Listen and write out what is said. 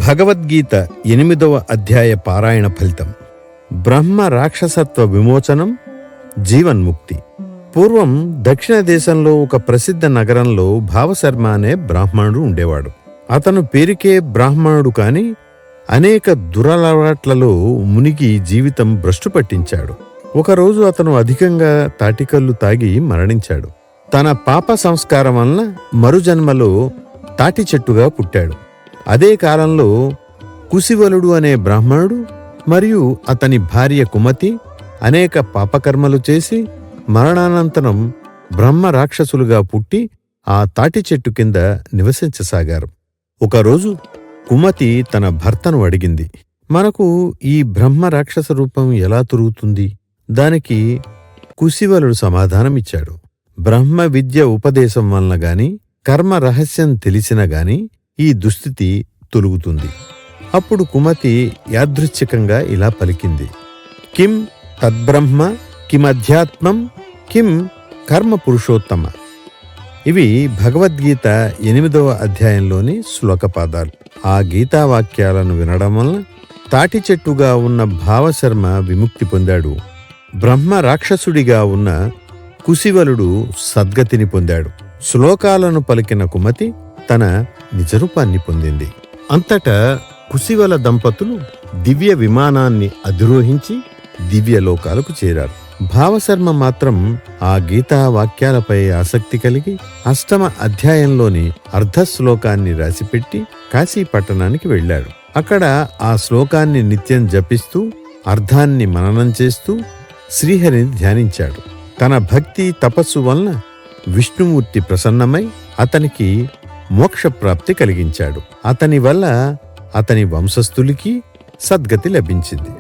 భగవద్గీత 8వ అధ్యాయ పారాయణ ఫలితం. బ్రహ్మ రాక్షసత్వ విమోచనం, జీవన్ముక్తి. పూర్వం దక్షిణ దేశంలో ఒక ప్రసిద్ధ నగరంలో భావశర్మ అనే బ్రాహ్మణుడు ఉండేవాడు. అతను పేరుకే బ్రాహ్మణుడు కాని అనేక దురలవాట్లలో మునిగి జీవితం భ్రష్టు పట్టించాడు. ఒకరోజు అతను అధికంగా తాటికల్లు తాగి మరణించాడు. తన పాప సంస్కారం వలన మరుజన్మలో తాటి చెట్టుగా పుట్టాడు. అదే కాలంలో కుశివలుడు అనే బ్రాహ్మణుడు మరియు అతని భార్య కుమతి అనేక పాపకర్మలు చేసి మరణానంతరం బ్రహ్మ రాక్షసులుగా పుట్టి ఆ తాటి చెట్టు కింద నివసించసాగారు. ఒకరోజు కుమతి తన భర్తను అడిగింది, మనకు ఈ బ్రహ్మ రాక్షస రూపం ఎలా తొలుగుతుంది? దానికి కుశివలుడు సమాధానమిచ్చాడు, బ్రహ్మ విద్య ఉపదేశం వలన గాని కర్మ రహస్యం తెలిసిన గాని ఈ దుస్థితి తొలుగుతుంది. అప్పుడు కుమతి యాదృచ్ఛికంగా ఇలా పలికింది, కిం తద్బ్రహ్మ కిమధ్యాత్మం కిం కర్మ పురుషోత్తమ. ఇవి భగవద్గీత 8వ అధ్యాయంలోని శ్లోకపాదాలు. ఆ గీతావాక్యాలను వినడం వలన తాటి చెట్టుగా ఉన్న భావశర్మ విముక్తి పొందాడు. బ్రహ్మ రాక్షసుడిగా ఉన్న కుశివలుడు సద్గతిని పొందాడు. శ్లోకాలను పలికిన కుమతి తన నిజరూపాన్ని పొందింది. అంతటా కుశివల దంపతులు దివ్య విమానాన్ని అధిరోహించి దివ్యలోకాలకు చేరారు. భావశర్మ మాత్రం ఆ గీతా వాక్యాలపై ఆసక్తి కలిగి 8వ అధ్యాయంలోని అర్ధశ్లోకాన్ని రాసిపెట్టి కాశీ పట్టణానికి వెళ్ళాడు. అక్కడ ఆ శ్లోకాన్ని నిత్యం జపిస్తూ అర్థాన్ని మననం చేస్తూ శ్రీహరిని ధ్యానించాడు. తన భక్తి తపస్సు వలన విష్ణుమూర్తి ప్రసన్నమై అతనికి మోక్షప్రాప్తి కలిగించాడు. అతని వల్ల అతని వంశస్థులకి సద్గతి లభించింది.